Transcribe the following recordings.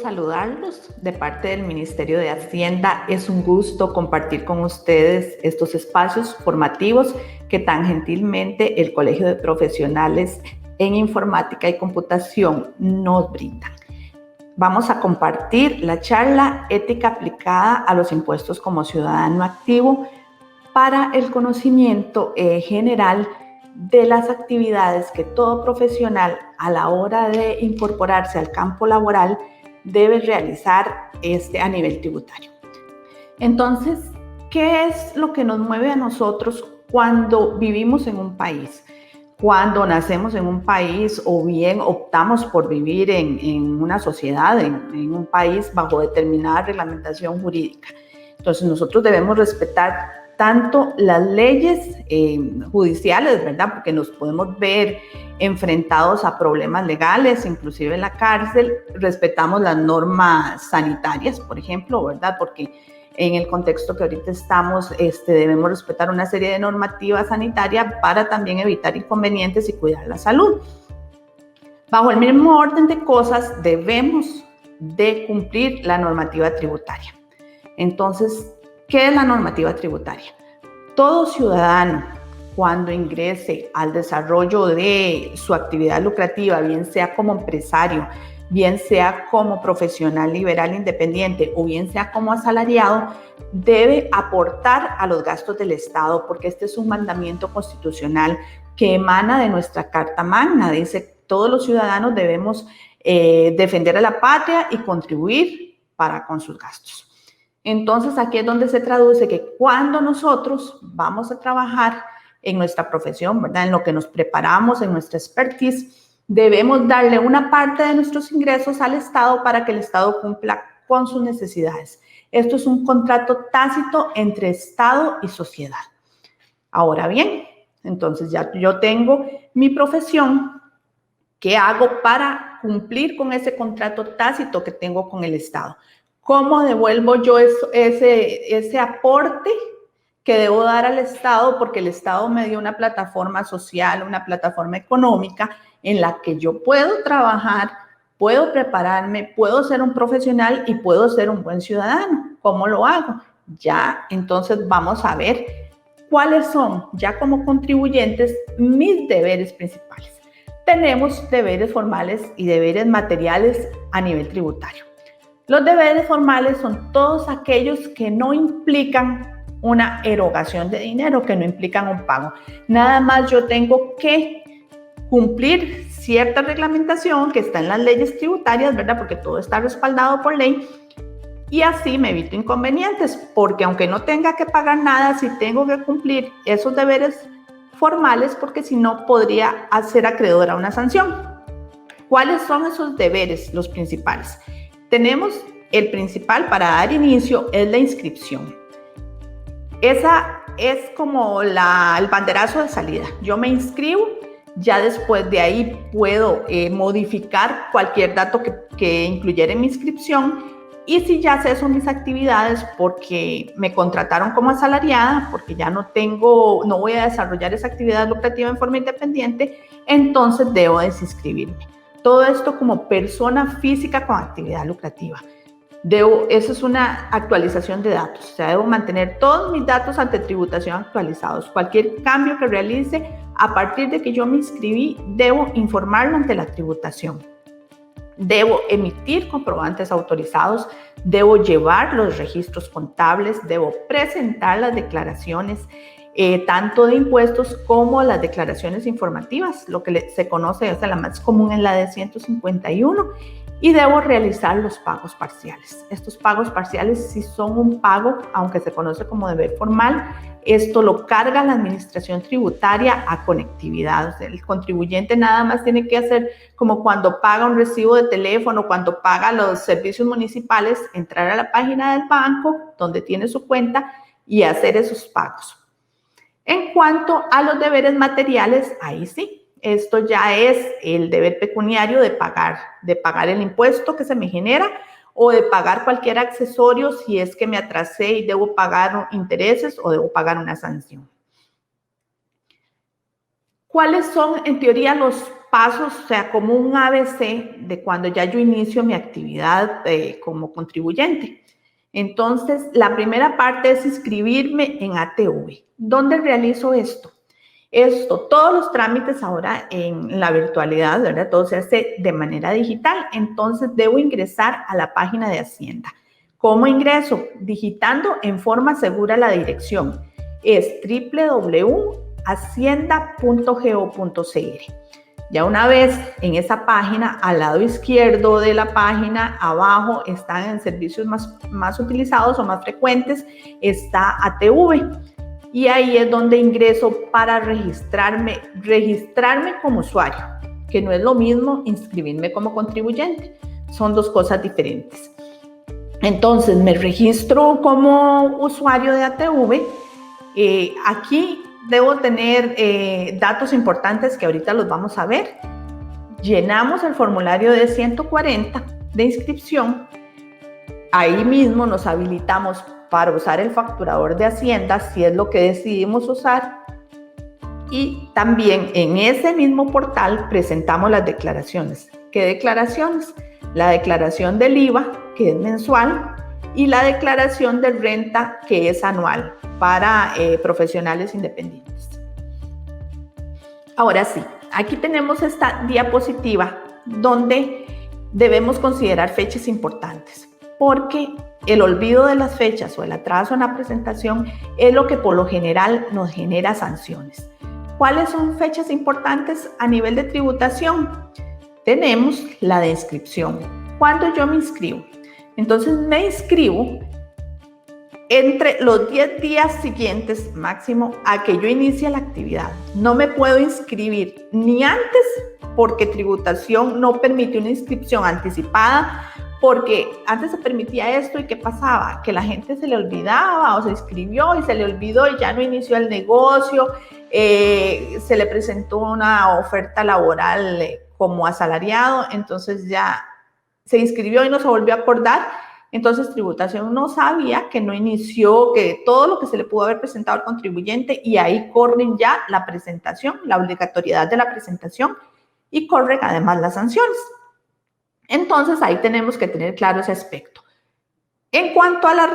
saludarlos de parte del Ministerio de Hacienda. Es un gusto compartir con ustedes estos espacios formativos que tan gentilmente el Colegio de Profesionales en Informática y Computación nos brinda. Vamos a compartir la charla Ética aplicada a los impuestos como ciudadano activo para el conocimiento general de las actividades que todo profesional a la hora de incorporarse al campo laboral debe realizar a nivel tributario. Entonces, ¿qué es lo que nos mueve a nosotros cuando vivimos en un país? Cuando nacemos en un país o bien optamos por vivir en una sociedad, en un país bajo determinada reglamentación jurídica. Entonces, nosotros debemos respetar tanto las leyes judiciales, ¿verdad? Porque nos podemos ver enfrentados a problemas legales, inclusive en la cárcel. Respetamos las normas sanitarias, por ejemplo, ¿verdad? Porque en el contexto que ahorita estamos, debemos respetar una serie de normativas sanitarias para también evitar inconvenientes y cuidar la salud. Bajo el mismo orden de cosas, debemos de cumplir la normativa tributaria. Entonces, ¿qué es la normativa tributaria? Todo ciudadano, cuando ingrese al desarrollo de su actividad lucrativa, bien sea como empresario, bien sea como profesional liberal independiente o bien sea como asalariado, debe aportar a los gastos del Estado, porque este es un mandamiento constitucional que emana de nuestra Carta Magna. Dice, todos los ciudadanos debemos defender a la patria y contribuir para con sus gastos. Entonces, aquí es donde se traduce que cuando nosotros vamos a trabajar en nuestra profesión, ¿verdad? En lo que nos preparamos, en nuestra expertise, debemos darle una parte de nuestros ingresos al Estado para que el Estado cumpla con sus necesidades. Esto es un contrato tácito entre Estado y sociedad. Ahora bien, entonces ya yo tengo mi profesión. ¿Qué hago para cumplir con ese contrato tácito que tengo con el Estado? ¿Cómo devuelvo yo ese aporte que debo dar al Estado? Porque el Estado me dio una plataforma social, una plataforma económica en la que yo puedo trabajar, puedo prepararme, puedo ser un profesional y puedo ser un buen ciudadano. ¿Cómo lo hago? Ya, entonces vamos a ver cuáles son, ya como contribuyentes, mis deberes principales. Tenemos deberes formales y deberes materiales a nivel tributario. Los deberes formales son todos aquellos que no implican una erogación de dinero, que no implican un pago. Nada más yo tengo que cumplir cierta reglamentación que está en las leyes tributarias, ¿verdad? Porque todo está respaldado por ley y así me evito inconvenientes, porque aunque no tenga que pagar nada, sí tengo que cumplir esos deberes formales, porque si no podría ser acreedora a una sanción. ¿Cuáles son esos deberes, los principales? Tenemos el principal para dar inicio, es la inscripción. Esa es como el banderazo de salida. Yo me inscribo, ya después de ahí puedo modificar cualquier dato que incluyera en mi inscripción. Y si ya ceso mis actividades porque me contrataron como asalariada, porque ya no voy a desarrollar esa actividad lucrativa en forma independiente, entonces debo desinscribirme. Todo esto como persona física con actividad lucrativa. Eso es una actualización de datos. O sea, debo mantener todos mis datos ante tributación actualizados. Cualquier cambio que realice a partir de que yo me inscribí, debo informarlo ante la tributación. Debo emitir comprobantes autorizados, debo llevar los registros contables, debo presentar las declaraciones tanto de impuestos como las declaraciones informativas, lo que se conoce, la más común es la de 151, y debo realizar los pagos parciales. Estos pagos parciales sí son un pago, aunque se conoce como deber formal. Esto lo carga la administración tributaria a conectividad. O sea, el contribuyente nada más tiene que hacer como cuando paga un recibo de teléfono, cuando paga los servicios municipales, entrar a la página del banco donde tiene su cuenta y hacer esos pagos. En cuanto a los deberes materiales, ahí sí. Esto ya es el deber pecuniario de pagar el impuesto que se me genera o de pagar cualquier accesorio si es que me atrasé y debo pagar intereses o debo pagar una sanción. ¿Cuáles son, en teoría, los pasos, o sea, como un ABC de cuando ya yo inicio mi actividad como contribuyente? Entonces, la primera parte es inscribirme en ATV. ¿Dónde realizo esto? Todos los trámites ahora en la virtualidad, ¿verdad? Todo se hace de manera digital, entonces debo ingresar a la página de Hacienda. ¿Cómo ingreso? Digitando en forma segura la dirección. Es www.hacienda.go.cr. Ya una vez en esa página, al lado izquierdo de la página, abajo están en servicios más utilizados o más frecuentes, está ATV. Y ahí es donde ingreso para registrarme como usuario, que no es lo mismo inscribirme como contribuyente. Son dos cosas diferentes. Entonces, me registro como usuario de ATV. Aquí debo tener datos importantes que ahorita los vamos a ver. Llenamos el formulario de 140 de inscripción. Ahí mismo nos habilitamos para usar el facturador de Hacienda, si es lo que decidimos usar. Y también en ese mismo portal presentamos las declaraciones. ¿Qué declaraciones? La declaración del IVA, que es mensual, y la declaración de renta, que es anual, para profesionales independientes. Ahora sí, aquí tenemos esta diapositiva donde debemos considerar fechas importantes, porque el olvido de las fechas o el atraso en la presentación es lo que por lo general nos genera sanciones. ¿Cuáles son fechas importantes a nivel de tributación? Tenemos la de inscripción. ¿Cuándo yo me inscribo? Entonces me inscribo entre los 10 días siguientes máximo a que yo inicie la actividad. No me puedo inscribir ni antes, porque tributación no permite una inscripción anticipada, porque antes se permitía esto y ¿qué pasaba? Que la gente se le olvidaba o se inscribió y se le olvidó y ya no inició el negocio, se le presentó una oferta laboral como asalariado, entonces ya se inscribió y no se volvió a acordar. Entonces, tributación no sabía que no inició, que todo lo que se le pudo haber presentado al contribuyente, y ahí corren ya la presentación, la obligatoriedad de la presentación, y corren además las sanciones. Entonces, ahí tenemos que tener claro ese aspecto. En cuanto a la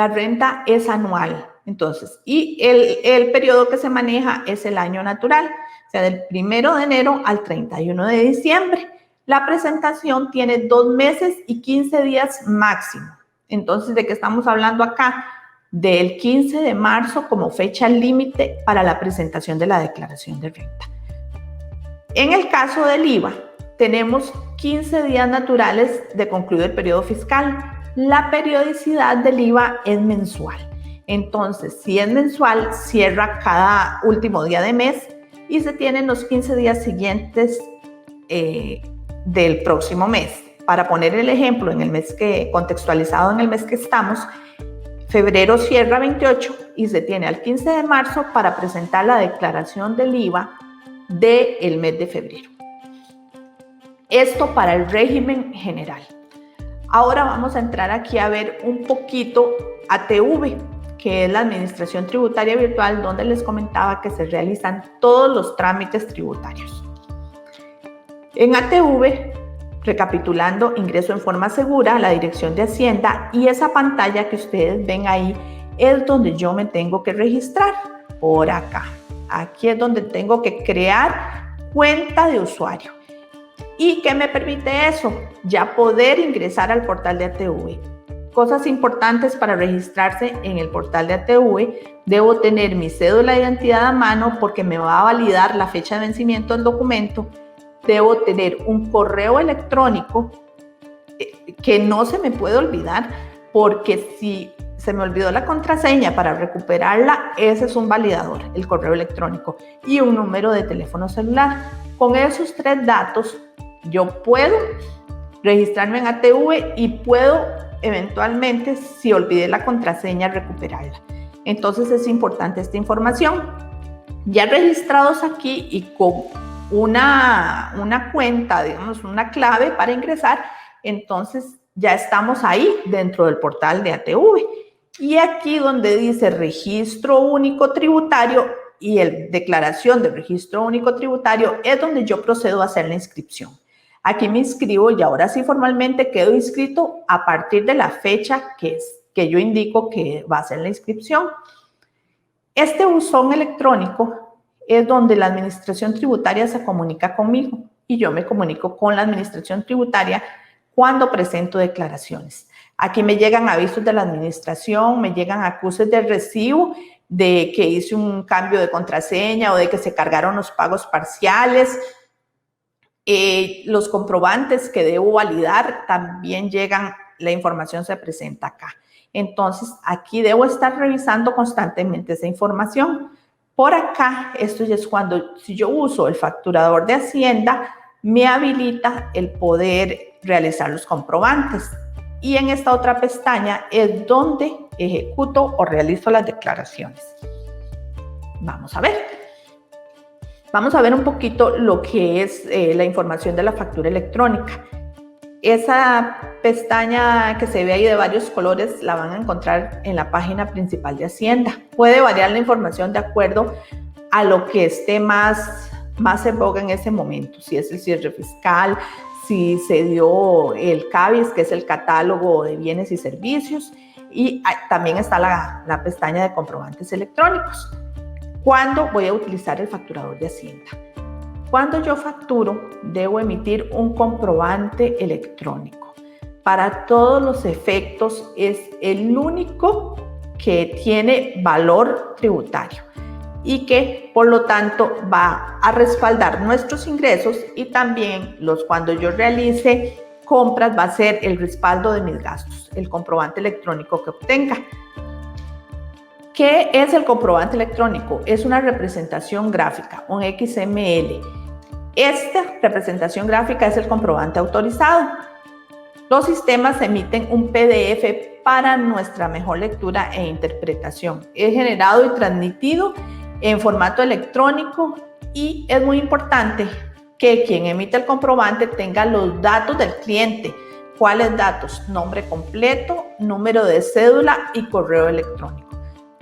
renta es anual. Entonces, y el periodo que se maneja es el año natural, o sea, del 1 de enero al 31 de diciembre. La presentación tiene 2 meses y 15 días máximo. Entonces, ¿de qué estamos hablando acá? Del 15 de marzo como fecha límite para la presentación de la declaración de renta. En el caso del IVA, tenemos 15 días naturales de concluir el periodo fiscal. La periodicidad del IVA es mensual. Entonces, si es mensual, cierra cada último día de mes y se tienen los 15 días siguientes del próximo mes. Para poner el ejemplo, contextualizado en el mes que estamos, febrero cierra 28 y se tiene al 15 de marzo para presentar la declaración del IVA del mes de febrero. Esto para el régimen general. Ahora vamos a entrar aquí a ver un poquito ATV, que es la Administración Tributaria Virtual, donde les comentaba que se realizan todos los trámites tributarios. En ATV, recapitulando, ingreso en forma segura a la dirección de Hacienda y esa pantalla que ustedes ven ahí es donde yo me tengo que registrar, por acá. Aquí es donde tengo que crear cuenta de usuario. ¿Y qué me permite eso? Ya poder ingresar al portal de ATV. Cosas importantes para registrarse en el portal de ATV: debo tener mi cédula de identidad a mano porque me va a validar la fecha de vencimiento del documento. Debo tener un correo electrónico que no se me puede olvidar, porque si se me olvidó la contraseña, para recuperarla, ese es un validador, el correo electrónico, y un número de teléfono celular. Con esos 3 datos, yo puedo registrarme en ATV y puedo eventualmente, si olvidé la contraseña, recuperarla. Entonces es importante esta información. Ya registrados aquí y con una cuenta, digamos, una clave para ingresar, entonces ya estamos ahí dentro del portal de ATV. Y aquí donde dice registro único tributario, y el declaración del registro único tributario es donde yo procedo a hacer la inscripción. Aquí me inscribo y ahora sí formalmente quedo inscrito a partir de la fecha que yo indico que va a ser la inscripción. Este buzón electrónico es donde la administración tributaria se comunica conmigo y yo me comunico con la administración tributaria cuando presento declaraciones. Aquí me llegan avisos de la administración, me llegan acuses de recibo de que hice un cambio de contraseña o de que se cargaron los pagos parciales. Los comprobantes que debo validar también llegan, la información se presenta acá. Entonces, aquí debo estar revisando constantemente esa información. Por acá, esto ya es cuando, si yo uso el facturador de Hacienda, me habilita el poder realizar los comprobantes. Y en esta otra pestaña es donde ejecuto o realizo las declaraciones. Vamos a ver. Vamos a ver un poquito lo que es la información de la factura electrónica. Esa pestaña que se ve ahí de varios colores la van a encontrar en la página principal de Hacienda. Puede variar la información de acuerdo a lo que esté más en boga en ese momento. Si es el cierre fiscal, si se dio el CABIS, que es el catálogo de bienes y servicios. Y también está la pestaña de comprobantes electrónicos. ¿Cuándo voy a utilizar el facturador de Hacienda? Cuando yo facturo, debo emitir un comprobante electrónico. Para todos los efectos, es el único que tiene valor tributario y que, por lo tanto, va a respaldar nuestros ingresos y también cuando yo realice compras va a ser el respaldo de mis gastos, el comprobante electrónico que obtenga. ¿Qué es el comprobante electrónico? Es una representación gráfica, un XML. Esta representación gráfica es el comprobante autorizado. Los sistemas emiten un PDF para nuestra mejor lectura e interpretación. Es generado y transmitido en formato electrónico y es muy importante que quien emite el comprobante tenga los datos del cliente. ¿Cuáles datos? Nombre completo, número de cédula y correo electrónico,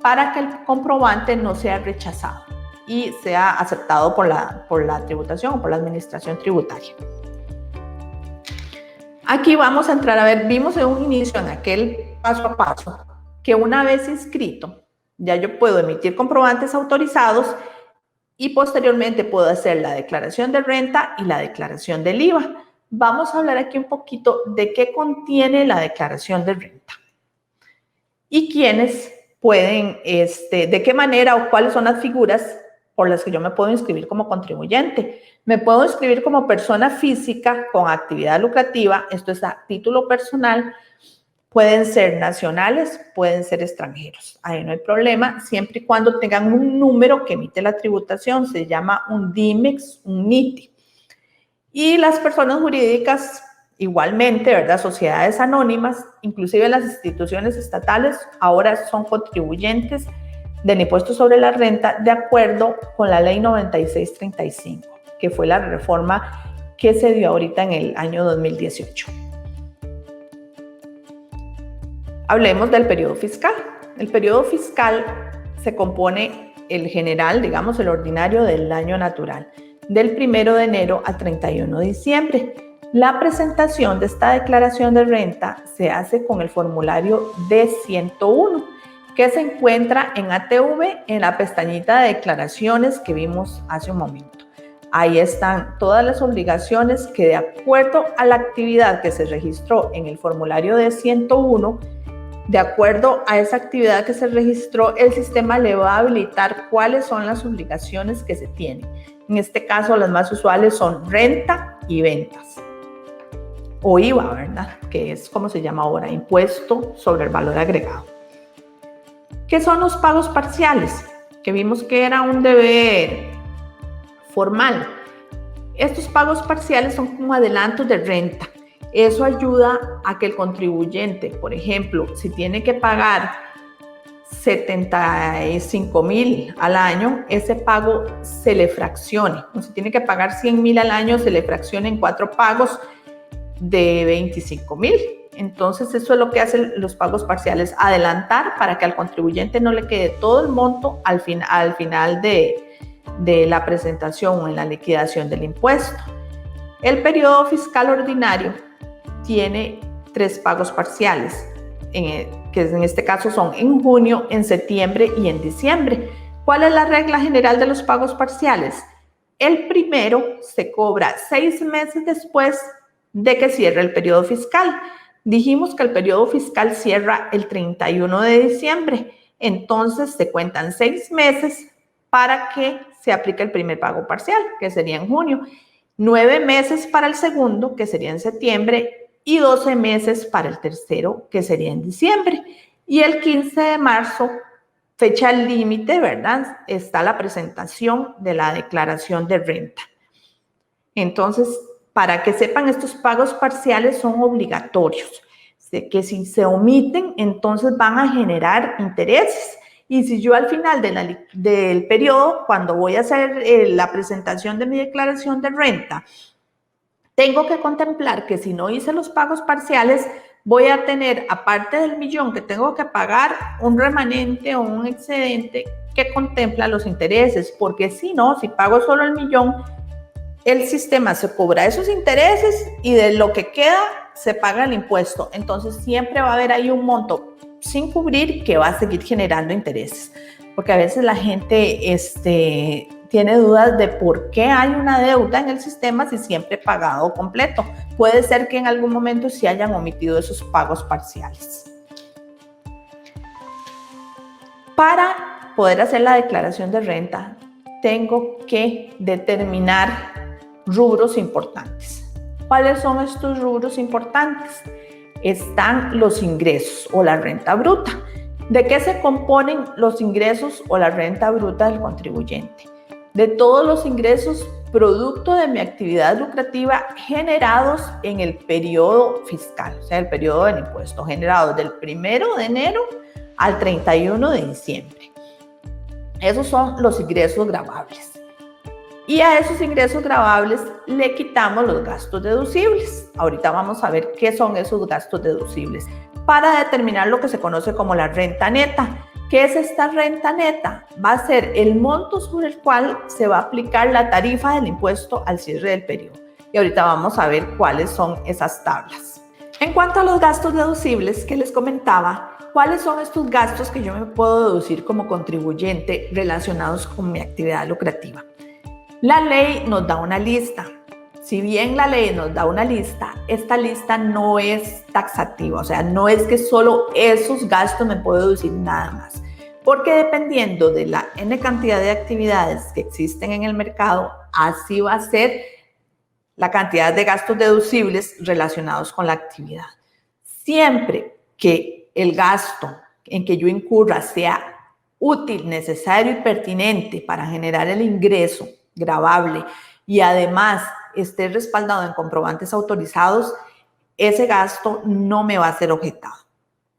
para que el comprobante no sea rechazado y sea aceptado por la tributación o por la administración tributaria. Aquí vamos a entrar a ver, vimos en un inicio, en aquel paso a paso, que una vez inscrito, ya yo puedo emitir comprobantes autorizados y posteriormente puedo hacer la declaración de renta y la declaración del IVA. Vamos a hablar aquí un poquito de qué contiene la declaración de renta y quiénes pueden, de qué manera o cuáles son las figuras por las que yo me puedo inscribir como contribuyente. Me puedo inscribir como persona física con actividad lucrativa, esto es a título personal, pueden ser nacionales, pueden ser extranjeros, ahí no hay problema, siempre y cuando tengan un número que emite la tributación, se llama un DIMEX, un NITI. Y las personas jurídicas, igualmente, ¿verdad? Sociedades anónimas, inclusive las instituciones estatales, ahora son contribuyentes del impuesto sobre la renta de acuerdo con la ley 9635, que fue la reforma que se dio ahorita en el año 2018. Hablemos del periodo fiscal. El periodo fiscal se compone el general, digamos el ordinario del año natural, del 1 de enero al 31 de diciembre. La presentación de esta declaración de renta se hace con el formulario D101, que se encuentra en ATV en la pestañita de declaraciones que vimos hace un momento. Ahí están todas las obligaciones que, de acuerdo a la actividad que se registró en el formulario D101, de acuerdo a esa actividad que se registró, el sistema le va a habilitar cuáles son las obligaciones que se tienen. En este caso, las más usuales son renta y ventas. O IVA, ¿verdad? Que es como se llama ahora, impuesto sobre el valor agregado. ¿Qué son los pagos parciales? Que vimos que era un deber formal. Estos pagos parciales son como adelantos de renta. Eso ayuda a que el contribuyente, por ejemplo, si tiene que pagar 75,000 al año, ese pago se le fraccione. O si tiene que pagar 100,000 al año, se le fraccione en 4 pagos de 25,000. Entonces, eso es lo que hacen los pagos parciales, adelantar para que al contribuyente no le quede todo el monto al final de la presentación o en la liquidación del impuesto. El periodo fiscal ordinario tiene 3 pagos parciales, que en este caso son en junio, en septiembre y en diciembre. ¿Cuál es la regla general de los pagos parciales? El primero se cobra 6 meses después de que cierre el periodo fiscal. Dijimos que el periodo fiscal cierra el 31 de diciembre, entonces se cuentan 6 meses para que se aplique el primer pago parcial, que sería en junio, 9 meses para el segundo, que sería en septiembre, y 12 meses para el tercero, que sería en diciembre. Y el 15 de marzo, fecha límite, ¿verdad? Está la presentación de la declaración de renta. Entonces, para que sepan, estos pagos parciales son obligatorios, que si se omiten, entonces van a generar intereses. Y si yo al final del periodo, cuando voy a hacer la presentación de mi declaración de renta, tengo que contemplar que si no hice los pagos parciales, voy a tener, aparte del millón que tengo que pagar, un remanente o un excedente que contempla los intereses, porque si no, si pago solo el millón, el sistema se cobra esos intereses y de lo que queda se paga el impuesto. Entonces siempre va a haber ahí un monto sin cubrir que va a seguir generando intereses, porque a veces la gente tiene dudas de por qué hay una deuda en el sistema si siempre he pagado completo. Puede ser que en algún momento sí hayan omitido esos pagos parciales. Para poder hacer la declaración de renta, tengo que determinar rubros importantes. ¿Cuáles son estos rubros importantes? Están los ingresos o la renta bruta. ¿De qué se componen los ingresos o la renta bruta del contribuyente? De todos los ingresos producto de mi actividad lucrativa generados en el periodo fiscal, o sea, el periodo del impuesto, generados del 1 de enero al 31 de diciembre. Esos son los ingresos gravables. Y a esos ingresos gravables le quitamos los gastos deducibles. Ahorita vamos a ver qué son esos gastos deducibles para determinar lo que se conoce como la renta neta. ¿Qué es esta renta neta? Va a ser el monto sobre el cual se va a aplicar la tarifa del impuesto al cierre del periodo. Y ahorita vamos a ver cuáles son esas tablas. En cuanto a los gastos deducibles que les comentaba, ¿cuáles son estos gastos que yo me puedo deducir como contribuyente relacionados con mi actividad lucrativa? La ley nos da una lista. Si bien la ley nos da una lista, esta lista no es taxativa, o sea, no es que solo esos gastos me puedo deducir nada más, porque dependiendo de la N cantidad de actividades que existen en el mercado, así va a ser la cantidad de gastos deducibles relacionados con la actividad. Siempre que el gasto en que yo incurra sea útil, necesario y pertinente para generar el ingreso gravable y además esté respaldado en comprobantes autorizados, ese gasto no me va a ser objetado.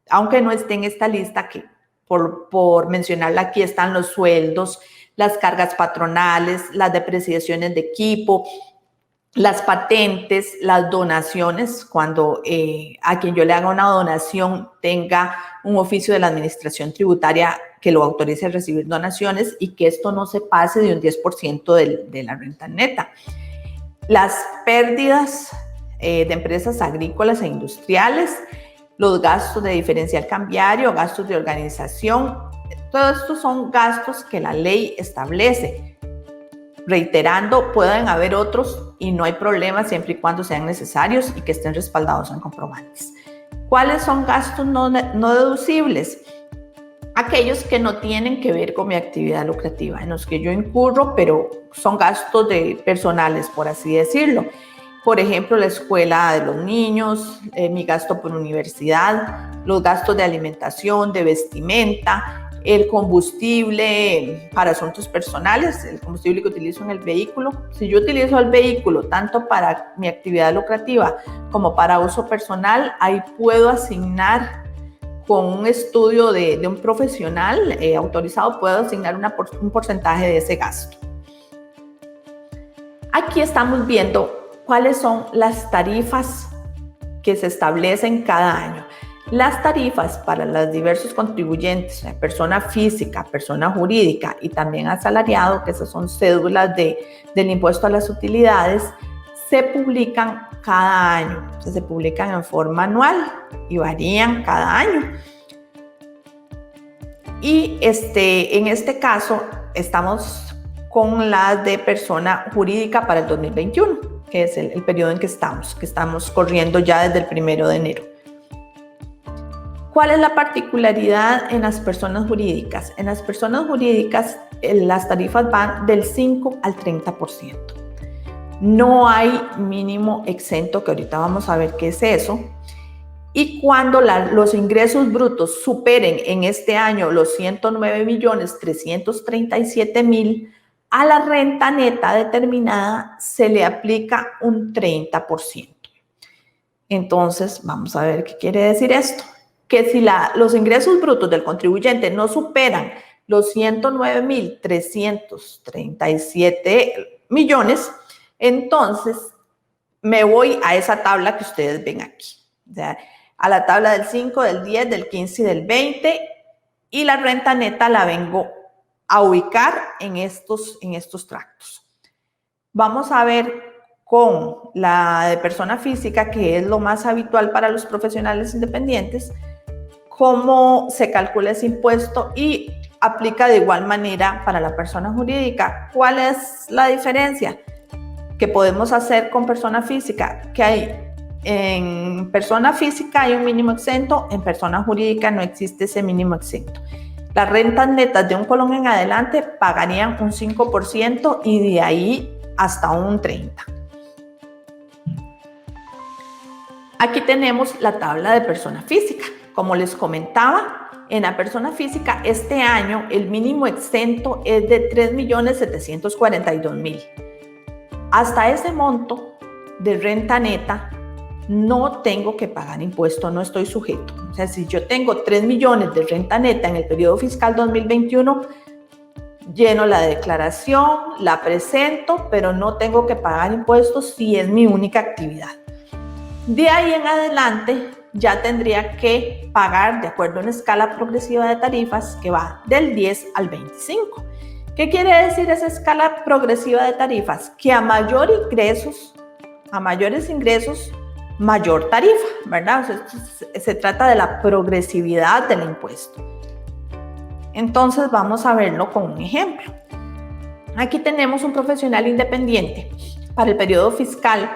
Aunque no esté en esta lista, que por mencionarla aquí están los sueldos, las cargas patronales, las depreciaciones de equipo, las patentes, las donaciones, cuando a quien yo le haga una donación tenga un oficio de la administración tributaria que lo autorice a recibir donaciones y que esto no se pase de un 10% de la renta neta. Las pérdidas de empresas agrícolas e industriales, los gastos de diferencial cambiario, gastos de organización, todos estos son gastos que la ley establece. Reiterando, pueden haber otros y no hay problema siempre y cuando sean necesarios y que estén respaldados en comprobantes. ¿Cuáles son gastos no deducibles? Aquellos que no tienen que ver con mi actividad lucrativa, en los que yo incurro, pero son gastos personales, por así decirlo. Por ejemplo, la escuela de los niños, mi gasto por universidad, los gastos de alimentación, de vestimenta, el combustible para asuntos personales, el combustible que utilizo en el vehículo. Si yo utilizo el vehículo tanto para mi actividad lucrativa como para uso personal, ahí puedo asignar con un estudio de un profesional autorizado, puedo asignar un porcentaje de ese gasto. Aquí estamos viendo cuáles son las tarifas que se establecen cada año. Las tarifas para los diversos contribuyentes, persona física, persona jurídica y también asalariado, que esas son cédulas del impuesto a las utilidades, se publican cada año. O sea, se publican en forma anual y varían cada año. Y en este caso estamos con las de persona jurídica para el 2021, que es el periodo en que estamos corriendo ya desde el 1 de enero. ¿Cuál es la particularidad en las personas jurídicas? En las personas jurídicas las tarifas van del 5 al 30%. No hay mínimo exento, que ahorita vamos a ver qué es eso. Y cuando los ingresos brutos superen en este año los 109.337.000, a la renta neta determinada se le aplica un 30%. Entonces, vamos a ver qué quiere decir esto. Que si los ingresos brutos del contribuyente no superan los 109.337 millones, entonces me voy a esa tabla que ustedes ven aquí. O sea, a la tabla del 5, del 10, del 15 y del 20, y la renta neta la vengo a ubicar en estos tractos. Vamos a ver con la de persona física, que es lo más habitual para los profesionales independientes, cómo se calcula ese impuesto y aplica de igual manera para la persona jurídica. ¿Cuál es la diferencia que podemos hacer con persona física? Que hay en persona física hay un mínimo exento, en persona jurídica no existe ese mínimo exento. Las rentas netas de $1 en adelante pagarían un 5% y de ahí hasta un 30%. Aquí tenemos la tabla de persona física. Como les comentaba, en la persona física este año el mínimo exento es de 3.742.000. Hasta ese monto de renta neta no tengo que pagar impuesto, no estoy sujeto. O sea, si yo tengo 3 millones de renta neta en el periodo fiscal 2021, lleno la declaración, la presento, pero no tengo que pagar impuestos si es mi única actividad. De ahí en adelante ya tendría que pagar de acuerdo a una escala progresiva de tarifas que va del 10 al 25. ¿Qué quiere decir esa escala progresiva de tarifas? Que a mayores ingresos, mayor tarifa, ¿verdad? O sea, se trata de la progresividad del impuesto. Entonces vamos a verlo con un ejemplo. Aquí tenemos un profesional independiente para el periodo fiscal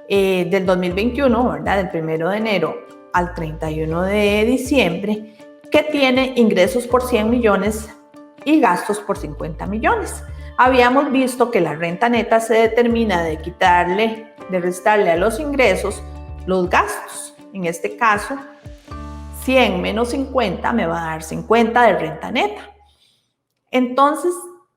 del 2021, ¿verdad? Del 1 de enero al 31 de diciembre, que tiene ingresos por 100 millones y gastos por 50 millones. Habíamos visto que la renta neta se determina de restarle a los ingresos los gastos. En este caso, 100 menos 50 me va a dar 50 de renta neta. Entonces,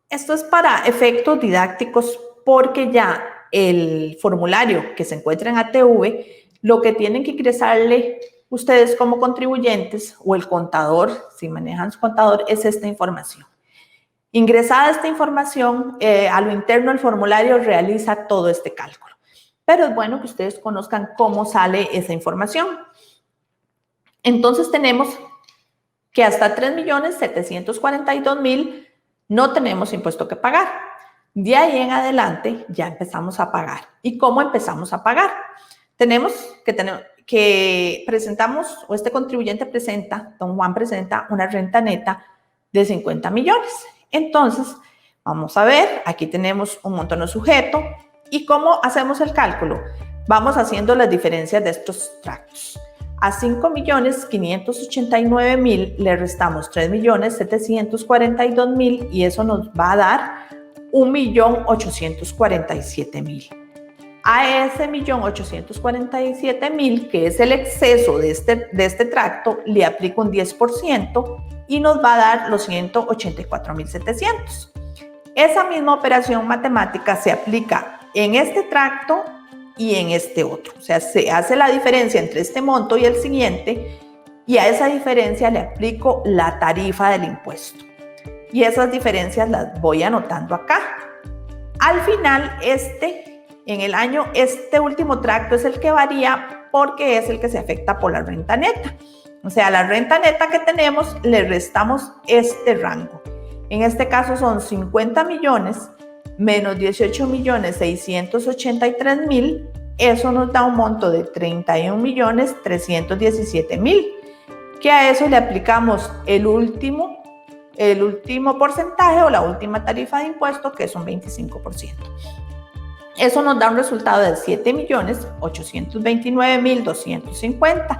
esto es para efectos didácticos porque ya el formulario que se encuentra en ATV, lo que tienen que ingresarle ustedes como contribuyentes o el contador, si manejan su contador, es esta información. Ingresada esta información, a lo interno el formulario realiza todo este cálculo. Pero es bueno que ustedes conozcan cómo sale esa información. Entonces tenemos que hasta 3.742.000 no tenemos impuesto que pagar. De ahí en adelante ya empezamos a pagar. ¿Y cómo empezamos a pagar? Tenemos que presentamos, o este contribuyente presenta, don Juan presenta una renta neta de 50 millones. Entonces, vamos a ver, aquí tenemos un monto no sujeto. ¿Y cómo hacemos el cálculo? Vamos haciendo las diferencias de estos tractos. A 5.589.000 le restamos 3.742.000 y eso nos va a dar 1.847.000. A ese 1.847.000, que es el exceso de este tracto, le aplico un 10% y nos va a dar los 184.700. Esa misma operación matemática se aplica en este tracto y en este otro. O sea, se hace la diferencia entre este monto y el siguiente y a esa diferencia le aplico la tarifa del impuesto. Y esas diferencias las voy anotando acá. Al final, en el año, este último tracto es el que varía porque es el que se afecta por la renta neta. O sea, la renta neta que tenemos, le restamos este rango. En este caso son 50 millones menos 18.683.000. Eso nos da un monto de 31.317.000, que a eso le aplicamos el último porcentaje o la última tarifa de impuesto, que es un 25%. Eso nos da un resultado de 7.829.250.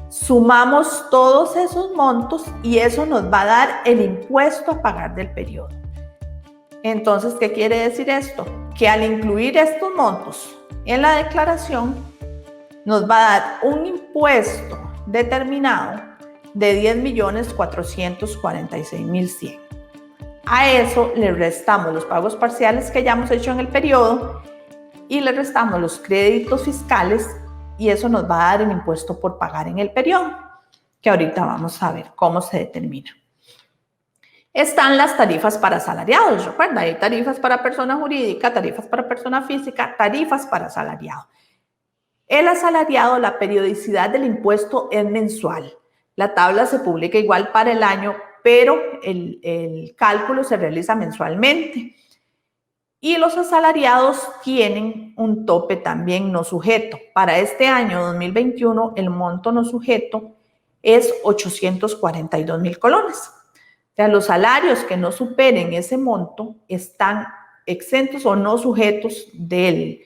Sumamos todos esos montos y eso nos va a dar el impuesto a pagar del periodo. Entonces, ¿qué quiere decir esto? Que al incluir estos montos en la declaración, nos va a dar un impuesto determinado de 10.446.100. A eso le restamos los pagos parciales que ya hemos hecho en el periodo y le restamos los créditos fiscales, y eso nos va a dar el impuesto por pagar en el periodo, que ahorita vamos a ver cómo se determina. Están las tarifas para asalariados. Recuerda, hay tarifas para persona jurídica, tarifas para persona física, tarifas para asalariado. El asalariado, la periodicidad del impuesto es mensual. La tabla se publica igual para el año, pero el cálculo se realiza mensualmente. Y los asalariados tienen un tope también no sujeto. Para este año 2021, el monto no sujeto es 842.000 colones. O sea, los salarios que no superen ese monto están exentos o no sujetos del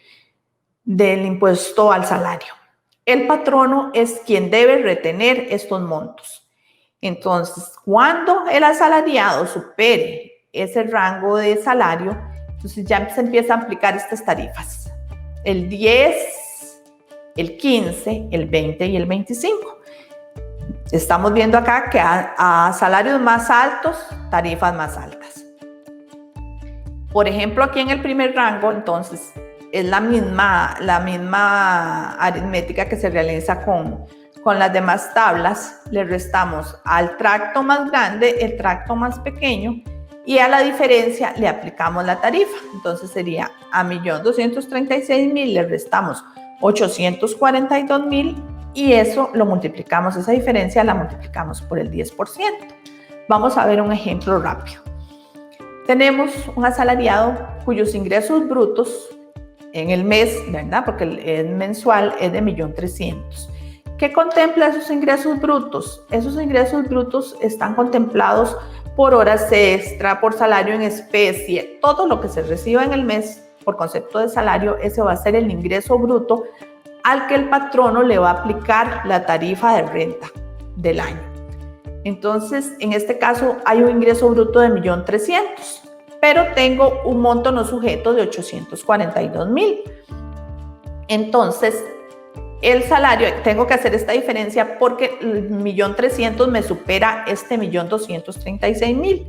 impuesto al salario. El patrono es quien debe retener estos montos. Entonces, cuando el asalariado supere ese rango de salario, entonces ya se empiezan a aplicar estas tarifas. El 10, el 15, el 20 y el 25. Estamos viendo acá que a salarios más altos, tarifas más altas. Por ejemplo, aquí en el primer rango, entonces, es la misma aritmética que se realiza con las demás tablas. Le restamos al tracto más grande el tracto más pequeño y a la diferencia le aplicamos la tarifa. Entonces sería a 1.236.000 le restamos 842.000 y eso lo multiplicamos, esa diferencia la multiplicamos por el 10%. Vamos a ver un ejemplo rápido. Tenemos un asalariado cuyos ingresos brutos en el mes, ¿verdad? Porque es mensual, es de 1.300.000. ¿Qué contempla esos ingresos brutos? Esos ingresos brutos están contemplados por horas extra, por salario en especie, todo lo que se reciba en el mes por concepto de salario, ese va a ser el ingreso bruto al que el patrono le va a aplicar la tarifa de renta del año. Entonces, en este caso hay un ingreso bruto de 1.300.000, pero tengo un monto no sujeto de 842.000. Entonces, el salario, tengo que hacer esta diferencia porque el 1.300.000 me supera este 1.236.000.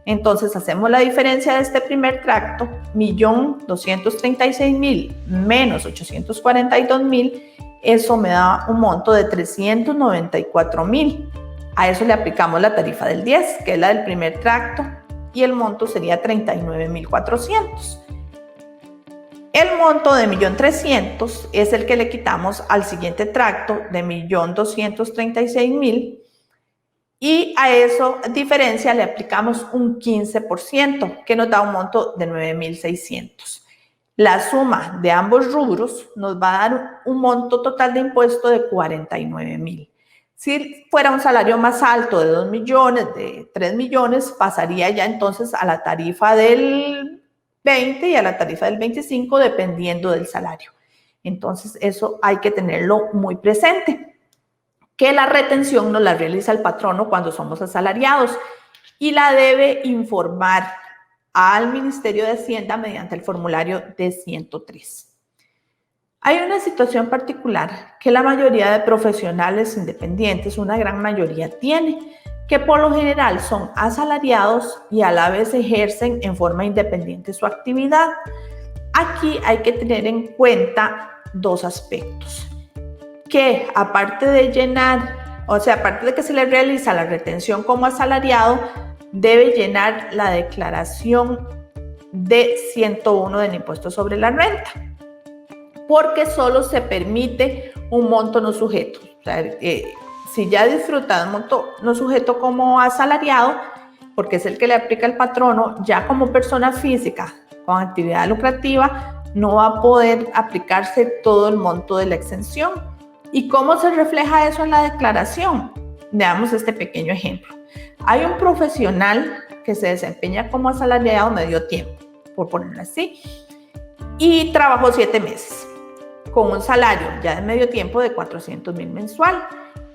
Entonces, hacemos la diferencia de este primer tracto, 1.236.000 menos 842.000, eso me da un monto de 394.000. A eso le aplicamos la tarifa del 10, que es la del primer tracto, y el monto sería 39.400. El monto de 1.300.000 es el que le quitamos al siguiente tracto de 1.236.000 y a eso diferencia le aplicamos un 15% que nos da un monto de 9.600. La suma de ambos rubros nos va a dar un monto total de impuesto de 49.000. Si fuera un salario más alto de 2 millones, de 3 millones, pasaría ya entonces a la tarifa del 20 y a la tarifa del 25 dependiendo del salario. Entonces eso hay que tenerlo muy presente, que la retención nos la realiza el patrono cuando somos asalariados y la debe informar al Ministerio de Hacienda mediante el formulario D103. Hay una situación particular que la mayoría de profesionales independientes, una gran mayoría tiene, que por lo general son asalariados y a la vez ejercen en forma independiente su actividad. Aquí hay que tener en cuenta dos aspectos, que aparte de llenar, o sea, aparte de que se le realiza la retención como asalariado, debe llenar la declaración de 101 del impuesto sobre la renta, porque solo se permite un monto no sujeto. O sea, si ya disfruta un monto no sujeto como asalariado, porque es el que le aplica el patrono, ya como persona física con actividad lucrativa, no va a poder aplicarse todo el monto de la exención. ¿Y cómo se refleja eso en la declaración? Veamos este pequeño ejemplo. Hay un profesional que se desempeña como asalariado medio tiempo, por ponerlo así, y trabajó 7 meses con un salario ya de medio tiempo de 400,000 mensual.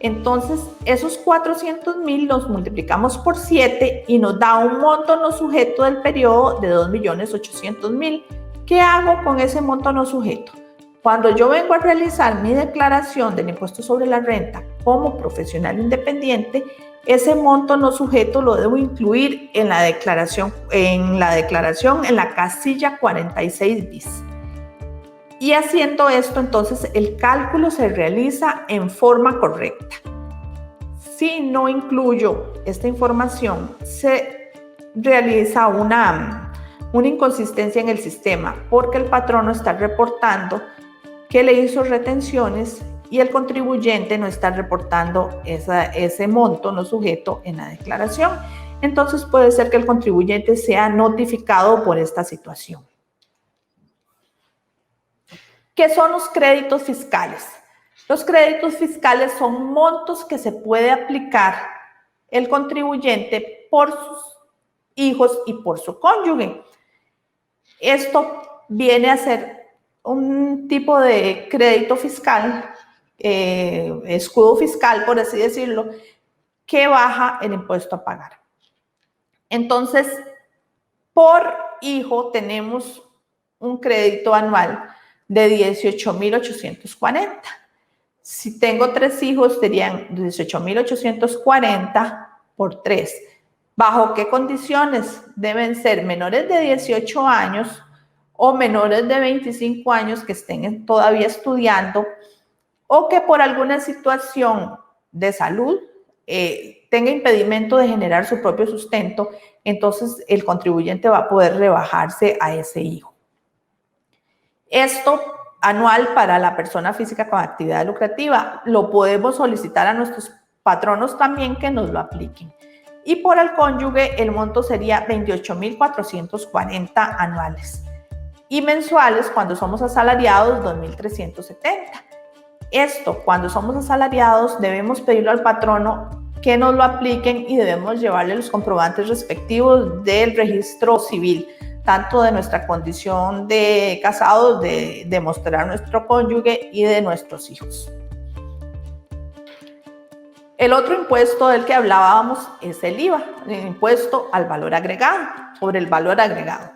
Entonces, esos 400,000 los multiplicamos por 7 y nos da un monto no sujeto del periodo de 2,800,000. ¿Qué hago con ese monto no sujeto? Cuando yo vengo a realizar mi declaración del impuesto sobre la renta como profesional independiente, ese monto no sujeto lo debo incluir en la declaración en la casilla 46 bis. Y haciendo esto, entonces, el cálculo se realiza en forma correcta. Si no incluyo esta información, se realiza una inconsistencia en el sistema, porque el patrono está reportando que le hizo retenciones y el contribuyente no está reportando ese monto no sujeto en la declaración. Entonces, puede ser que el contribuyente sea notificado por esta situación. ¿Qué son los créditos fiscales? Los créditos fiscales son montos que se puede aplicar el contribuyente por sus hijos y por su cónyuge. Esto viene a ser un tipo de crédito fiscal, escudo fiscal, por así decirlo, que baja el impuesto a pagar. Entonces, por hijo tenemos un crédito anual de 18,840. Si tengo 3 hijos, serían 18,840 por 3. ¿Bajo qué condiciones? Deben ser menores de 18 años o menores de 25 años que estén todavía estudiando o que por alguna situación de salud tenga impedimento de generar su propio sustento. Entonces el contribuyente va a poder rebajarse a ese hijo. Esto anual para la persona física con actividad lucrativa lo podemos solicitar a nuestros patronos también que nos lo apliquen. Y por el cónyuge el monto sería 28,440 anuales. Y mensuales, cuando somos asalariados, 2,370. Esto, cuando somos asalariados, debemos pedirlo al patrono que nos lo apliquen y debemos llevarle los comprobantes respectivos del registro civil, tanto de nuestra condición de casados, de demostrar nuestro cónyuge y de nuestros hijos. El otro impuesto del que hablábamos es el IVA, el impuesto al valor agregado, sobre el valor agregado.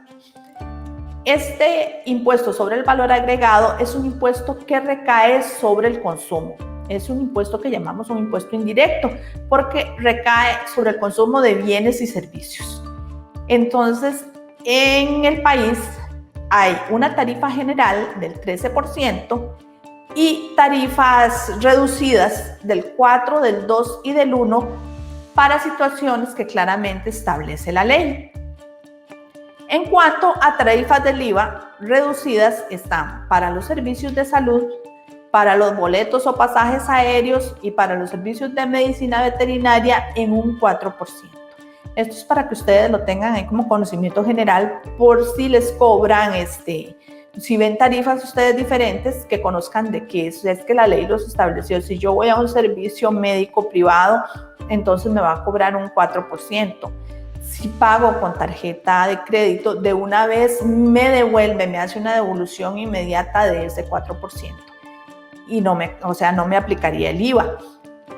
Este impuesto sobre el valor agregado es un impuesto que recae sobre el consumo. Es un impuesto que llamamos un impuesto indirecto porque recae sobre el consumo de bienes y servicios. Entonces, en el país hay una tarifa general del 13% y tarifas reducidas del 4, del 2 y del 1 para situaciones que claramente establece la ley. En cuanto a tarifas del IVA, reducidas están para los servicios de salud, para los boletos o pasajes aéreos y para los servicios de medicina veterinaria en un 4%. Esto es para que ustedes lo tengan ahí como conocimiento general por si les cobran, si ven tarifas ustedes diferentes, que conozcan de que es que la ley los estableció. Si yo voy a un servicio médico privado, entonces me va a cobrar un 4%. Si pago con tarjeta de crédito, de una vez me devuelve, me hace una devolución inmediata de ese 4%. Y no me aplicaría el IVA.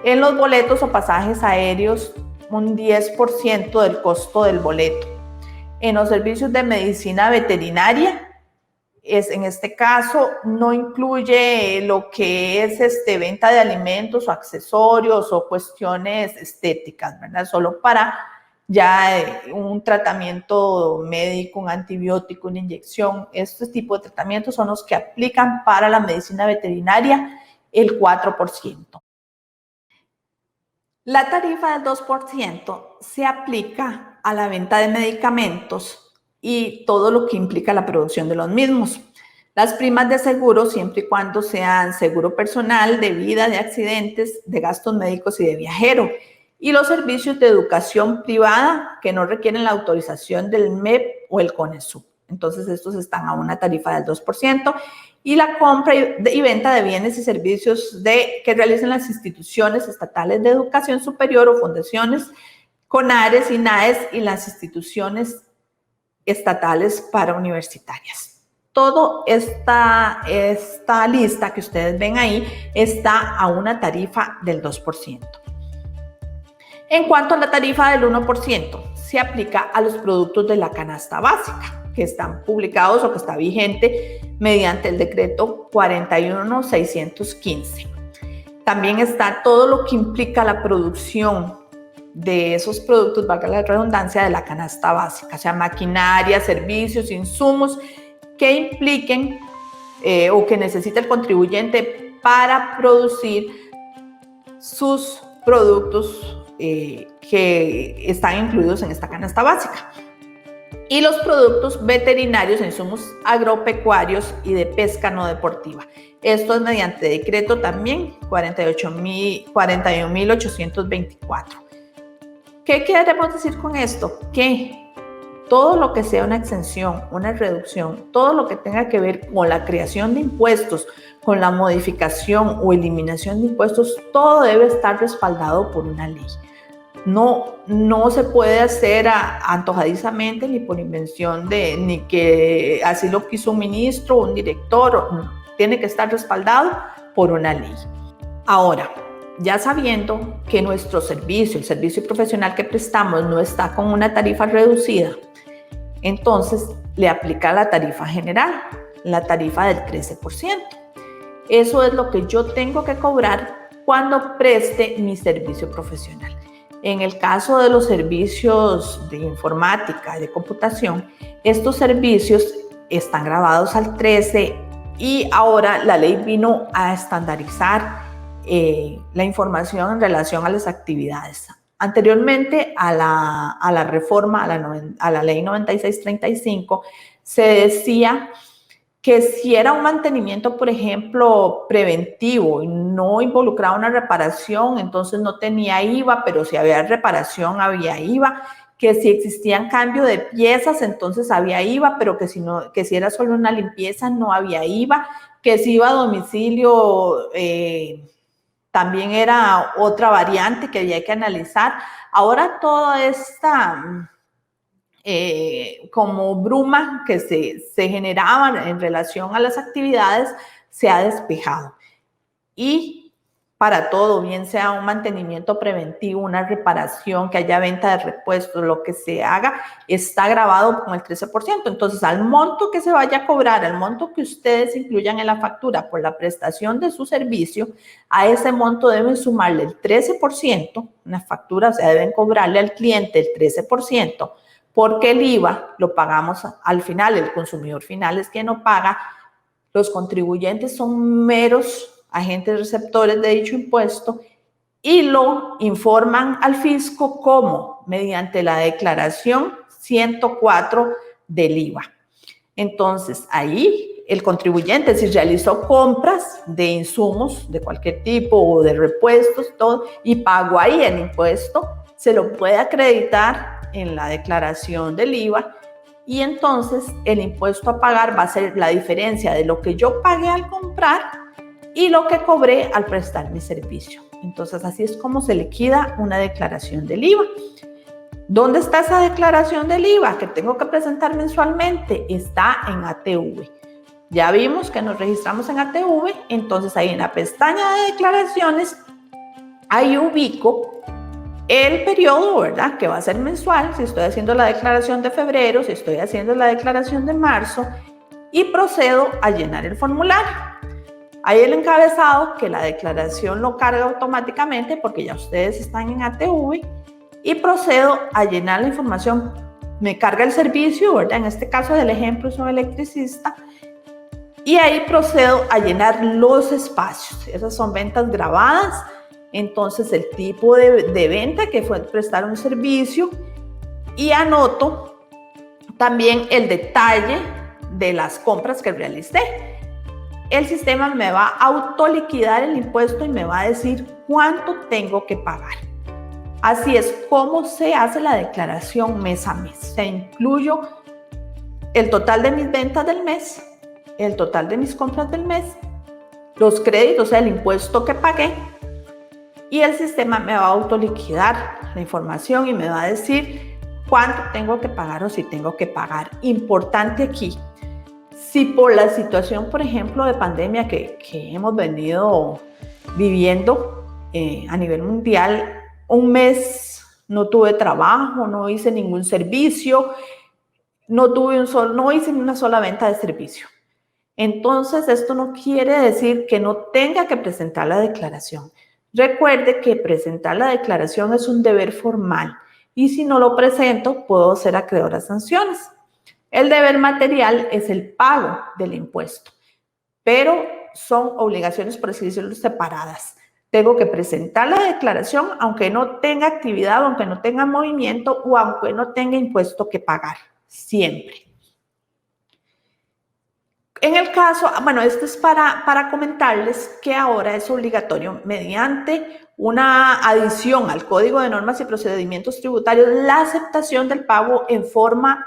En los boletos o pasajes aéreos, un 10% del costo del boleto. En los servicios de medicina veterinaria, en este caso no incluye lo que es venta de alimentos o accesorios o cuestiones estéticas, ¿verdad? Solo para ya un tratamiento médico, un antibiótico, una inyección. Estos tipos de tratamientos son los que aplican para la medicina veterinaria el 4%. La tarifa del 2% se aplica a la venta de medicamentos y todo lo que implica la producción de los mismos. Las primas de seguro, siempre y cuando sean seguro personal, de vida, de accidentes, de gastos médicos y de viajero. Y los servicios de educación privada que no requieren la autorización del MEP o el CONESUB. Entonces, estos están a una tarifa del 2%. Y la compra y venta de bienes y servicios que realicen las instituciones estatales de educación superior o fundaciones, CONARES, INAES y las instituciones estatales parauniversitarias. Toda esta lista que ustedes ven ahí está a una tarifa del 2%. En cuanto a la tarifa del 1%, se aplica a los productos de la canasta básica que están publicados o que está vigente mediante el decreto 41.615. También está todo lo que implica la producción de esos productos, valga la redundancia, de la canasta básica, o sea, maquinaria, servicios, insumos que impliquen o que necesita el contribuyente para producir sus productos que están incluidos en esta canasta básica. Y los productos veterinarios, insumos agropecuarios y de pesca no deportiva. Esto es mediante decreto también 41.824. ¿Qué queremos decir con esto? Que todo lo que sea una exención, una reducción, todo lo que tenga que ver con la creación de impuestos, con la modificación o eliminación de impuestos, todo debe estar respaldado por una ley. No se puede hacer antojadizamente ni por invención ni que así lo quiso un ministro o un director. No, tiene que estar respaldado por una ley. Ahora, ya sabiendo que nuestro servicio, el servicio profesional que prestamos, no está con una tarifa reducida, entonces le aplica la tarifa general, la tarifa del 13%. Eso es lo que yo tengo que cobrar cuando preste mi servicio profesional. En el caso de los servicios de informática y de computación, estos servicios están grabados al 13% y ahora la ley vino a estandarizar la información en relación a las actividades. Anteriormente a la reforma, a la ley 9635, se decía que si era un mantenimiento, por ejemplo, preventivo y no involucraba una reparación, entonces no tenía IVA, pero si había reparación había IVA, que si existían cambio de piezas, entonces había IVA, pero que si era solo una limpieza no había IVA, que si iba a domicilio también era otra variante que había que analizar. Ahora toda esta como bruma que se generaba en relación a las actividades se ha despejado. Y para todo, bien sea un mantenimiento preventivo, una reparación, que haya venta de repuestos, lo que se haga, está grabado con el 13%. Entonces, al monto que se vaya a cobrar, al monto que ustedes incluyan en la factura por la prestación de su servicio, a ese monto deben sumarle el 13%, una factura, o sea, deben cobrarle al cliente el 13%, porque el IVA lo pagamos al final, el consumidor final es quien lo paga, los contribuyentes son meros agentes receptores de dicho impuesto y lo informan al fisco como mediante la declaración 104 del IVA. Entonces, ahí el contribuyente, si realizó compras de insumos de cualquier tipo o de repuestos, todo, y pagó ahí el impuesto, se lo puede acreditar en la declaración del IVA y entonces el impuesto a pagar va a ser la diferencia de lo que yo pagué al comprar y lo que cobré al prestar mi servicio. Entonces, así es como se liquida una declaración del IVA. ¿Dónde está esa declaración del IVA que tengo que presentar mensualmente? Está en ATV. Ya vimos que nos registramos en ATV, entonces ahí en la pestaña de declaraciones, ahí ubico el periodo, ¿verdad? Que va a ser mensual, si estoy haciendo la declaración de febrero, si estoy haciendo la declaración de marzo, y procedo a llenar el formulario. Hay el encabezado que la declaración lo carga automáticamente porque ya ustedes están en ATV y procedo a llenar la información. Me carga el servicio, ¿verdad? En este caso del ejemplo soy electricista y ahí procedo a llenar los espacios. Esas son ventas grabadas, entonces el tipo de venta que fue prestar un servicio y anoto también el detalle de las compras que realicé. El sistema me va a autoliquidar el impuesto y me va a decir cuánto tengo que pagar. Así es como se hace la declaración mes a mes. Se incluyo el total de mis ventas del mes, el total de mis compras del mes, los créditos, o sea, el impuesto que pagué, y el sistema me va a autoliquidar la información y me va a decir cuánto tengo que pagar o si tengo que pagar. Importante aquí, si por la situación, por ejemplo, de pandemia que hemos venido viviendo a nivel mundial, un mes no tuve trabajo, no hice ningún servicio, no hice ni una sola venta de servicio. Entonces, esto no quiere decir que no tenga que presentar la declaración. Recuerde que presentar la declaración es un deber formal y si no lo presento, puedo ser acreedor a sanciones. El deber material es el pago del impuesto, pero son obligaciones, por así decirlo, separadas. Tengo que presentar la declaración aunque no tenga actividad, aunque no tenga movimiento o aunque no tenga impuesto que pagar, siempre. En el caso, bueno, esto es para comentarles que ahora es obligatorio mediante una adición al Código de Normas y Procedimientos Tributarios la aceptación del pago en formato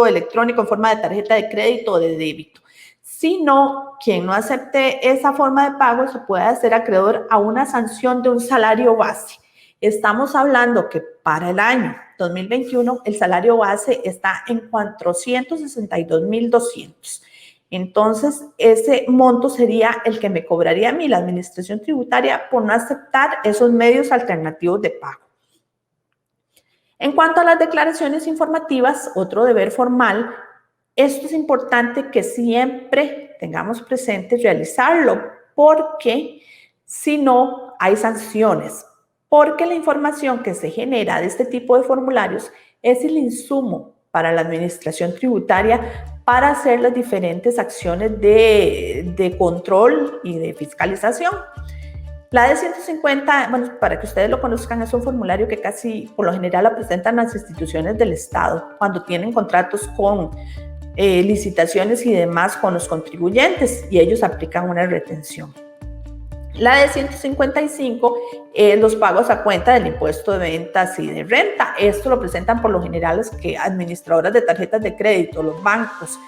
electrónico, en forma de tarjeta de crédito o de débito. Si no, quien no acepte esa forma de pago se puede hacer acreedor a una sanción de un salario base. Estamos hablando que para el año 2021 el salario base está en 462.200. Entonces, ese monto sería el que me cobraría a mí la administración tributaria por no aceptar esos medios alternativos de pago. En cuanto a las declaraciones informativas, otro deber formal, esto es importante que siempre tengamos presente realizarlo porque si no hay sanciones. Porque la información que se genera de este tipo de formularios es el insumo para la administración tributaria para hacer las diferentes acciones de control y de fiscalización. La D150, bueno, para que ustedes lo conozcan, es un formulario que casi por lo general la presentan las instituciones del Estado cuando tienen contratos con licitaciones y demás con los contribuyentes y ellos aplican una retención. La de 155 es los pagos a cuenta del impuesto de ventas y de renta. Esto lo presentan por lo general las administradoras de tarjetas de crédito, los bancos.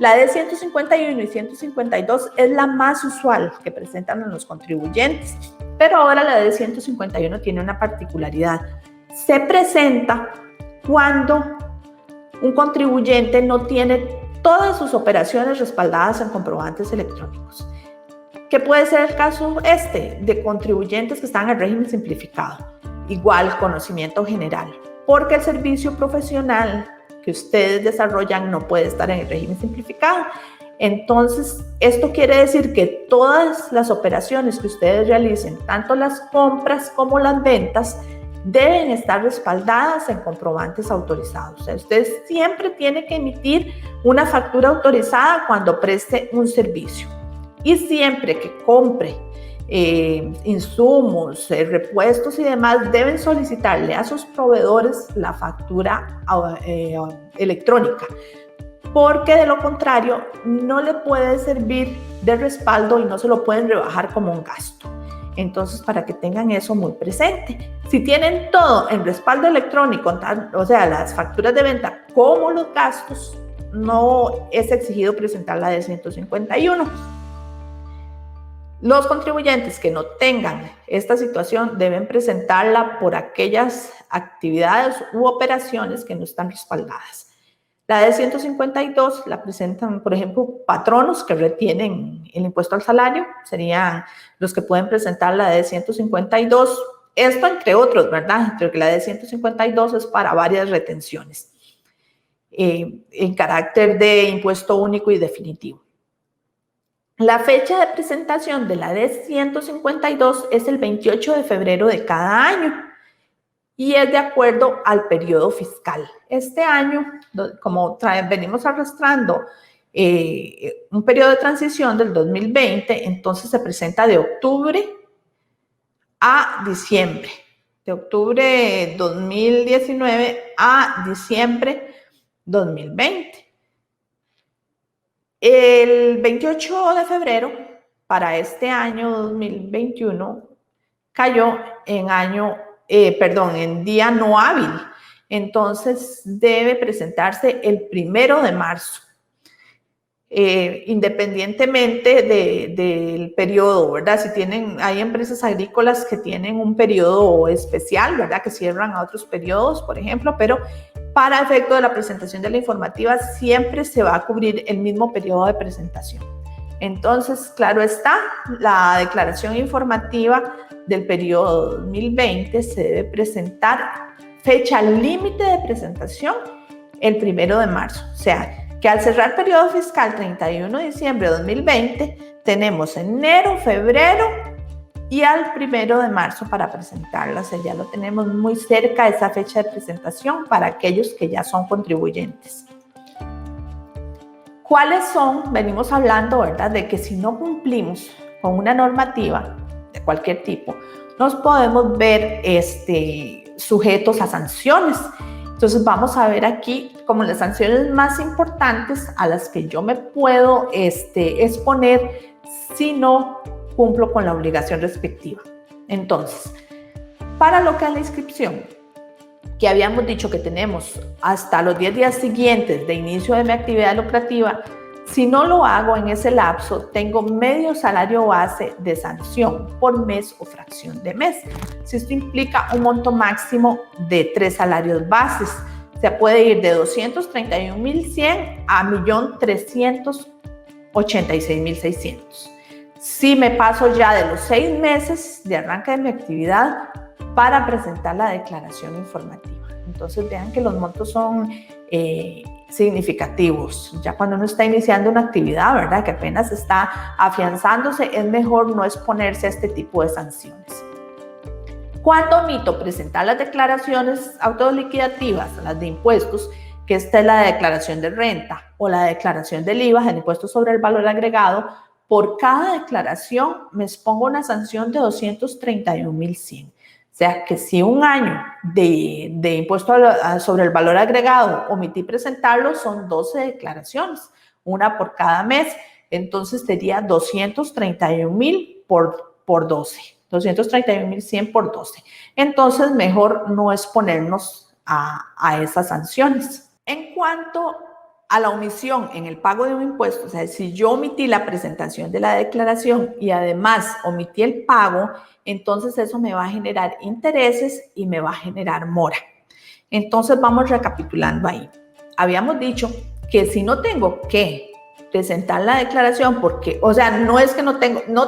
La de 151 y 152 es la más usual que presentan los contribuyentes, pero ahora la de 151 tiene una particularidad. Se presenta cuando un contribuyente no tiene todas sus operaciones respaldadas en comprobantes electrónicos. ¿Qué puede ser el caso de contribuyentes que están en régimen simplificado? Igual, conocimiento general, porque el servicio profesional que ustedes desarrollan no puede estar en el régimen simplificado. Entonces, esto quiere decir que todas las operaciones que ustedes realicen, tanto las compras como las ventas, deben estar respaldadas en comprobantes autorizados. O sea, usted siempre tiene que emitir una factura autorizada cuando preste un servicio. Y siempre que compre insumos, repuestos y demás, deben solicitarle a sus proveedores la factura electrónica, porque de lo contrario no le puede servir de respaldo y no se lo pueden rebajar como un gasto. Entonces, para que tengan eso muy presente. Si tienen todo en respaldo electrónico, o sea, las facturas de venta como los gastos, no es exigido presentar la de 151. Los contribuyentes que no tengan esta situación deben presentarla por aquellas actividades u operaciones que no están respaldadas. La de 152 la presentan, por ejemplo, patronos que retienen el impuesto al salario, serían los que pueden presentar la de 152. Esto entre otros, ¿verdad? Porque la de 152 es para varias retenciones en carácter de impuesto único y definitivo. La fecha de presentación de la D152 es el 28 de febrero de cada año y es de acuerdo al periodo fiscal. Este año, como venimos arrastrando un periodo de transición del 2020, entonces se presenta de octubre a diciembre, de octubre 2019 a diciembre 2020. El 28 de febrero para este año 2021 cayó en día no hábil. Entonces debe presentarse el 1 de marzo. Independientemente del periodo, ¿verdad? Si hay empresas agrícolas que tienen un periodo especial, ¿verdad? Que cierran a otros periodos, por ejemplo, pero para efecto de la presentación de la informativa siempre se va a cubrir el mismo periodo de presentación. Entonces, claro está, la declaración informativa del periodo 2020 se debe presentar, fecha límite de presentación, el 1 de marzo. O sea, que al cerrar periodo fiscal 31 de diciembre de 2020, tenemos enero, febrero y al 1 de marzo para presentarla. O sea, ya lo tenemos muy cerca esa fecha de presentación para aquellos que ya son contribuyentes. ¿Cuáles son? Venimos hablando, ¿verdad?, de que si no cumplimos con una normativa de cualquier tipo, nos podemos ver sujetos a sanciones. Entonces vamos a ver aquí como las sanciones más importantes a las que yo me puedo exponer si no cumplo con la obligación respectiva. Entonces, para lo que es la inscripción, que habíamos dicho que tenemos hasta los 10 días siguientes de inicio de mi actividad lucrativa, si no lo hago en ese lapso, tengo medio salario base de sanción por mes o fracción de mes. Si esto implica un monto máximo de 3 salarios bases, se puede ir de 231.100 a 1.386.600. Si me paso ya de los 6 meses de arranque de mi actividad para presentar la declaración informativa. Entonces vean que los montos son significativos. Ya cuando uno está iniciando una actividad, ¿verdad?, que apenas está afianzándose, es mejor no exponerse a este tipo de sanciones. Cuando omito presentar las declaraciones autoliquidativas, las de impuestos, que esta es la declaración de renta o la declaración del IVA, el impuesto sobre el valor agregado, por cada declaración me expongo una sanción de 231.100. O sea que si un año de impuesto sobre el valor agregado omití presentarlo, son 12 declaraciones, una por cada mes. Entonces sería 231.000 por 12, 231.100 por 12. Entonces mejor no exponernos a esas sanciones. En cuanto a la omisión en el pago de un impuesto, o sea, si yo omití la presentación de la declaración y además omití el pago, entonces eso me va a generar intereses y me va a generar mora. Entonces vamos recapitulando ahí. Habíamos dicho que si no tengo que presentar la declaración porque, o sea, no es que no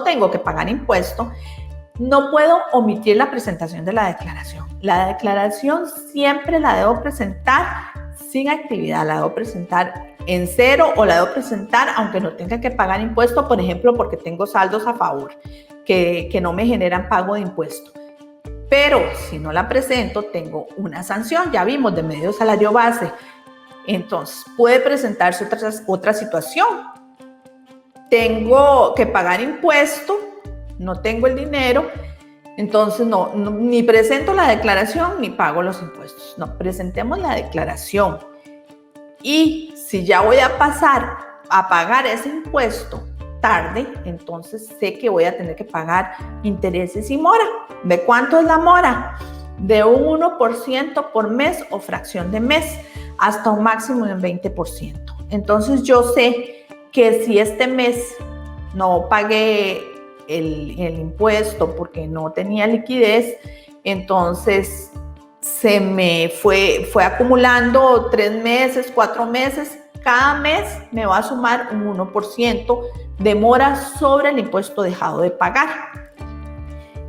tengo que pagar impuesto, no puedo omitir la presentación de la declaración. La declaración siempre la debo presentar sin actividad, la debo presentar en cero o la debo presentar aunque no tenga que pagar impuesto, por ejemplo, porque tengo saldos a favor que no me generan pago de impuesto. Pero si no la presento, tengo una sanción, ya vimos, de medio salario base. Entonces, puede presentarse otra situación. Tengo que pagar impuesto, no tengo el dinero, entonces ni presento la declaración ni pago los impuestos. No, presentemos la declaración. Y si ya voy a pasar a pagar ese impuesto tarde, entonces sé que voy a tener que pagar intereses y mora. ¿De cuánto es la mora? De un 1% por mes o fracción de mes, hasta un máximo de un 20%. Entonces yo sé que si este mes no pagué el impuesto porque no tenía liquidez, entonces se me fue acumulando 3 meses, 4 meses, cada mes me va a sumar un 1% de mora sobre el impuesto dejado de pagar.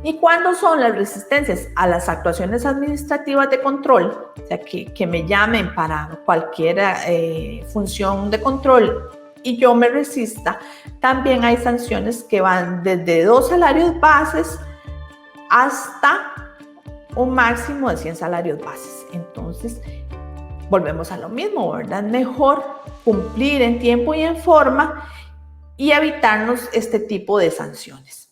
¿Y cuándo son las resistencias a las actuaciones administrativas de control? O sea, que me llamen para cualquier función de control y yo me resista. También hay sanciones que van desde 2 salarios bases hasta un máximo de 100 salarios bases. Entonces, volvemos a lo mismo, ¿verdad? Mejor cumplir en tiempo y en forma y evitarnos este tipo de sanciones.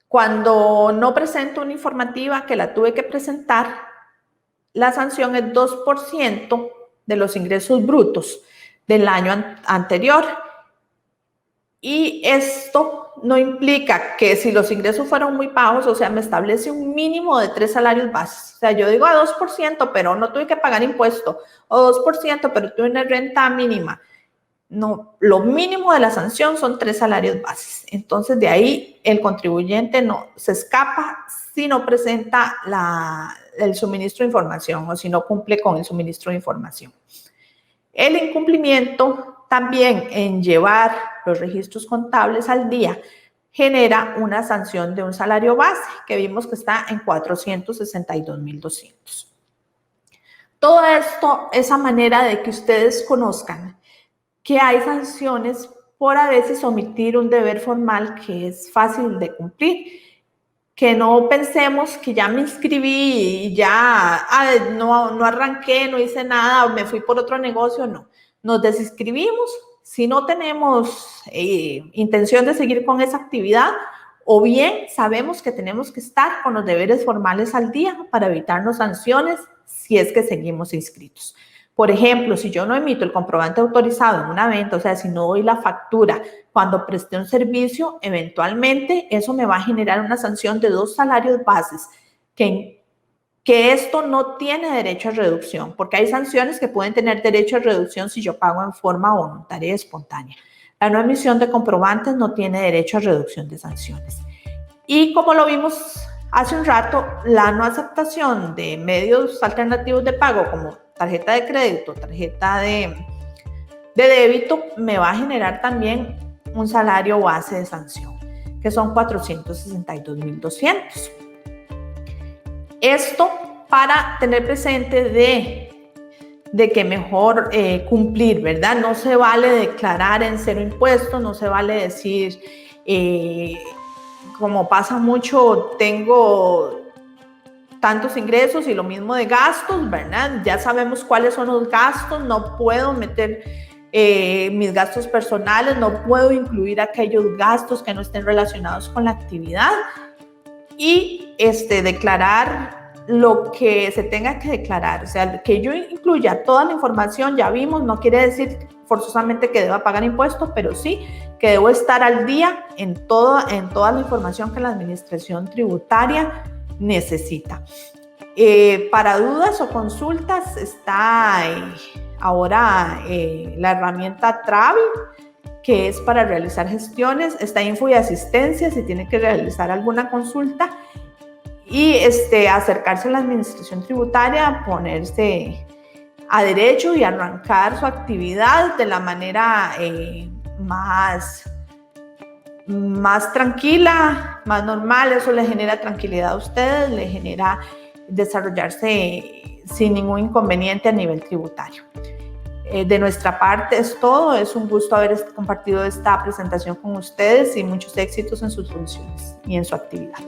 Cuando no presento una informativa que la tuve que presentar, la sanción es 2% de los ingresos brutos. del año anterior. Y esto no implica que si los ingresos fueron muy bajos, o sea, me establece un mínimo de 3 salarios bases. O sea, yo digo a 2%, pero no tuve que pagar impuesto, o 2%, pero tuve una renta mínima. No, lo mínimo de la sanción son 3 salarios bases. Entonces, de ahí el contribuyente no se escapa si no presenta el suministro de información o si no cumple con el suministro de información. El incumplimiento también en llevar los registros contables al día genera una sanción de un salario base que vimos que está en 462.200. Todo esto es a manera de que ustedes conozcan que hay sanciones por a veces omitir un deber formal que es fácil de cumplir. Que no pensemos que ya me inscribí y ya no arranqué, no hice nada, me fui por otro negocio, no. Nos desinscribimos si no tenemos intención de seguir con esa actividad o bien sabemos que tenemos que estar con los deberes formales al día para evitarnos sanciones si es que seguimos inscritos. Por ejemplo, si yo no emito el comprobante autorizado en una venta, o sea, si no doy la factura cuando presté un servicio, eventualmente eso me va a generar una sanción de 2 salarios bases, que esto no tiene derecho a reducción, porque hay sanciones que pueden tener derecho a reducción si yo pago en forma voluntaria y espontánea. La no emisión de comprobantes no tiene derecho a reducción de sanciones. Y como lo vimos hace un rato, la no aceptación de medios alternativos de pago como tarjeta de crédito, tarjeta de débito, me va a generar también un salario base de sanción, que son 462.200. Esto para tener presente de que mejor cumplir, ¿verdad? No se vale declarar en cero impuestos, no se vale decir, como pasa mucho, tengo tantos ingresos y lo mismo de gastos, ¿verdad? Ya sabemos cuáles son los gastos, no puedo meter mis gastos personales, no puedo incluir aquellos gastos que no estén relacionados con la actividad y declarar lo que se tenga que declarar. O sea, que yo incluya toda la información, ya vimos, no quiere decir forzosamente que deba pagar impuestos, pero sí que debo estar al día en toda la información que la administración tributaria necesita. Para dudas o consultas está ahora la herramienta Travi, que es para realizar gestiones. Está Info y Asistencia si tiene que realizar alguna consulta y acercarse a la administración tributaria, ponerse a derecho y arrancar su actividad de la manera más tranquila, más normal. Eso le genera tranquilidad a ustedes, le genera desarrollarse sin ningún inconveniente a nivel tributario. De nuestra parte es todo. Es un gusto haber compartido esta presentación con ustedes y muchos éxitos en sus funciones y en su actividad.